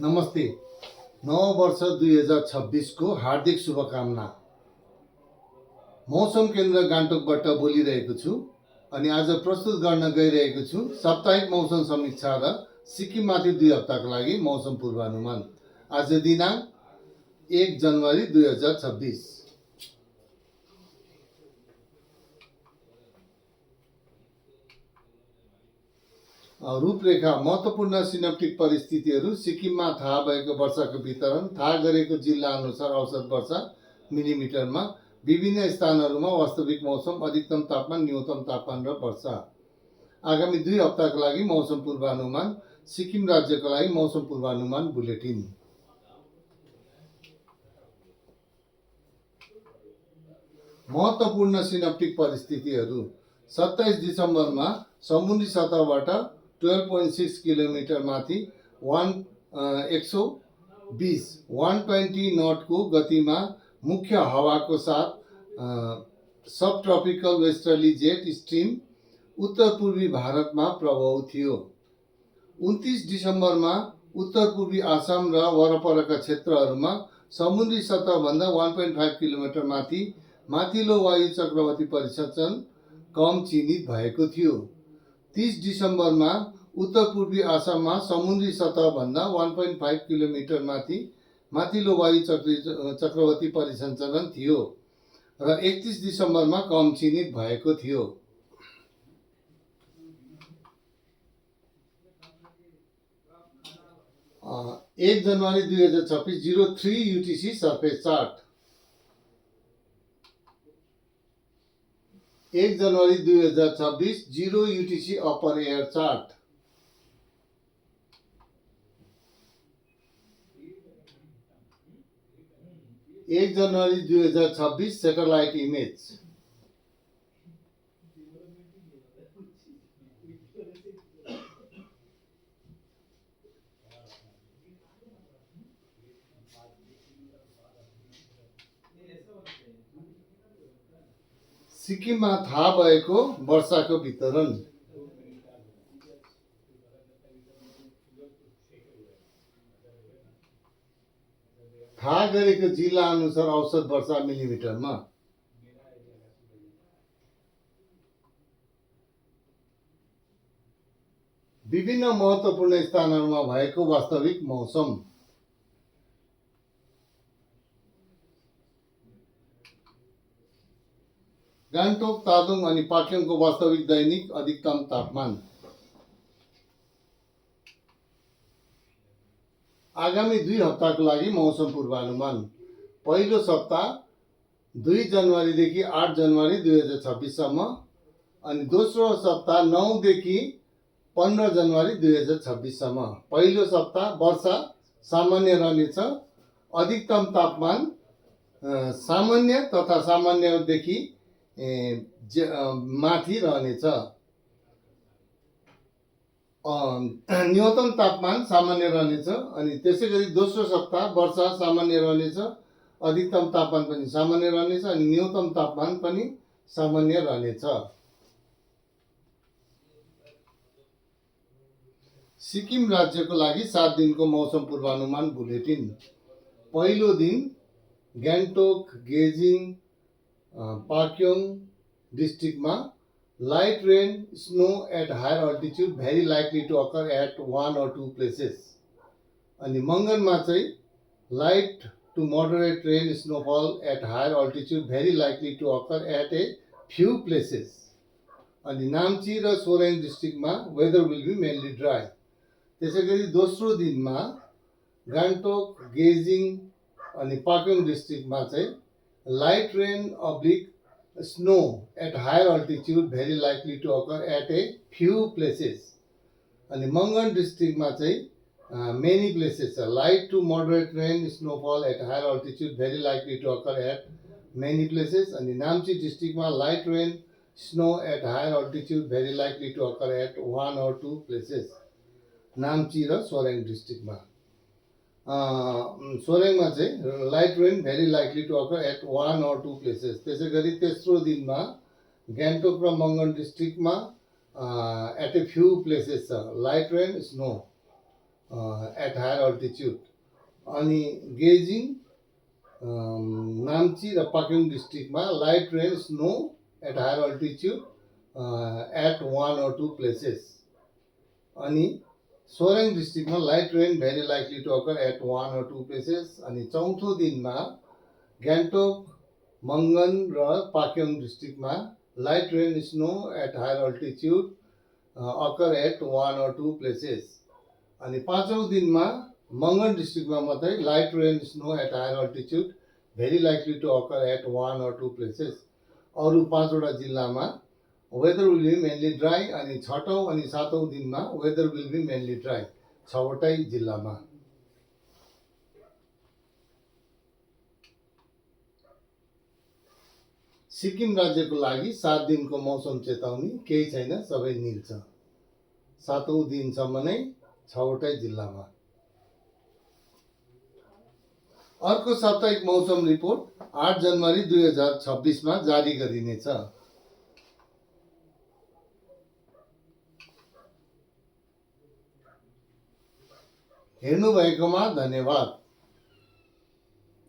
नमस्ते। नव वर्ष 2026 को हार्दिक शुभकामना। मौसम केन्द्र गान्तोकबाट बोलिरहेको छु अनि आज प्रस्तुत गर्न गइरहेको छु साप्ताहिक मौसम समीक्षा र सिक्किममाथि 2 हप्ताको लागि मौसम पूर्वानुमान। आज दिनाङ्क 1 जनवरी 2026। रूपरेखा महत्त्वपूर्ण सिनेप्टिक परिस्थितिहरू सिक्किममा थाहा भएको वर्षाको वितरण थाहा गरेको जिल्ला अनुसार औसत वर्षा मिलिमिटरमा विभिन्न स्थानहरूमा वास्तविक मौसम अधिकतम तापमान न्यूनतम तापमान र वर्षा। आगामी 2 हप्ताको लागि मौसम पूर्वानुमान सिक्किम राज्यको लागि मौसम पूर्वानुमान बुलेटिन। महत्त्वपूर्ण सिनेप्टिक परिस्थितिहरू 27 डिसेम्बरमा समुद्री सतहबाट 12.6 किलोमिटर माथि 120 नटको गतिमा मुख्य हावाको साथ सब ट्रपिकल वेस्टर्ली जेट स्ट्रिम उत्तर पूर्वी भारतमा प्रभाव थियो। 29 डिसेम्बरमा उत्तर पूर्वी आसाम र वरपरका क्षेत्रहरूमा समुद्री सतहभन्दा 1.5 किलोमिटर माथिल्लो वायु चक्रवाती परिसञ्चरण कम चिन्हित भएको थियो। 30 डिसेम्बरमा उत्तर पूर्वी आसाममा समुद्री सतहभन्दा 1.5 किलोमिटर माथिल्लो वायु चक्रवाती परिसञ्चरण थियो र 31 डिसेम्बरमा कम चिन्हित भएको थियो। 1 जनवरी 2026 03 UTC सर्फेस चार्ट। 1 जनवरी 2026 0 UTC अपर एयर चार्ट। 1 जनवरी 2026 सैटेलाइट इमेज। सिक्किममा थाहा भएको वर्षाको वितरण। थाहा गरेको जिल्ला अनुसार औसत वर्षा मिलिमिटरमा। विभिन्न महत्त्वपूर्ण स्थानहरूमा भएको वास्तविक मौसम। गान्तोक, तादोङ अनि पाक्योङको वास्तविक दैनिक अधिकतम तापमान। आगामी 2 हप्ताको लागि मौसम पूर्वानुमान। पहिलो सप्ताह 2 जनवरीदेखि 8 जनवरी 2026 सम्म अनि दोस्रो सप्ताह 9 देखि 15 जनवरी 2026 सम्म। पहिलो सप्ताह वर्षा सामान्य रहनेछ। अधिकतम तापमान सामान्य तथा सामान्यदेखि माथि रहनेछ। न्यूनतम तापमान सामान्य रहनेछ अनि त्यसैगरी दोस्रो सप्ताह वर्षा सामान्य रहनेछ। अधिकतम तापमान पनि सामान्य रहनेछ अनि न्यूनतम तापमान पनि सामान्य रहनेछ। सिक्किम राज्यको लागि 7 दिनको मौसम पूर्वानुमान बुलेटिन। पहिलो दिन गान्तोक, गेजिङ, पाक्योङ डिस्ट्रिक्टमा light rain, snow at higher altitude very likely to occur at 1 or 2 places. अनि मङ्गनमा चाहिँ light to moderate rain snowfall at higher altitude very likely to occur at a few places. अनि नाम्ची र सोरेङ डिस्ट्रिक्टमा weather will be mainly dry. त्यसैगरी दोस्रो दिनमा गान्तोक, गेजिङ अनि पाक्योङ डिस्ट्रिक्टमा चाहिँ light rain oblique snow at higher altitude very likely to occur at a few places. अनि मङ्गन डिस्ट्रिक्टमा चाहिँ many places छ। light to moderate rain snowfall at higher altitude very likely to occur at many places. अनि नाम्ची डिस्ट्रिक्टमा light rain snow at higher altitude very likely to occur at 1 or 2 places. Namchi र सोरेङ डिस्ट्रिक्टमा सोरेङमा चाहिँ light rain very likely to occur at 1 or 2 places. त्यसै गरी तेस्रो दिनमा गान्तोक र मङ्गन डिस्ट्रिक्टमा एट ए फ्यु प्लेसेस छ light rain snow at higher altitude. अनि गेजिङ, नाम्ची र पाक्योङ डिस्ट्रिक्टमा light rain snow at higher altitude at 1 or 2 places। अनि सोरेङ डिस्ट्रिक्टमा light rain very likely to occur at 1 or 2 places। अनि चौथो दिनमा गान्तोक, मङ्गन र पाक्योङ डिस्ट्रिक्टमा light rain snow at higher altitude occur at 1 or 2 places। अनि पाँचौँ दिनमा मङ्गन डिस्ट्रिक्टमा मात्रै light rain snow at higher altitude very likely to occur at 1 or 2 places। अरू 5वटा जिल्लामा weather will be mainly dry. अनि छठौँ अनि सातौँ दिनमा weather will be mainly dry 6वटै जिल्लामा। सिक्किम राज्यको लागि 7 दिनको मौसम चेतावनी केही छैन, सबै नील छ। 7औं दिनसम्म नै 6वटै जिल्लामा। अर्को साप्ताहिक मौसम रिपोर्ट 8 जनवरी 2026 मा जारी गरिनेछ। हेर्नु भएकोमा धन्यवाद।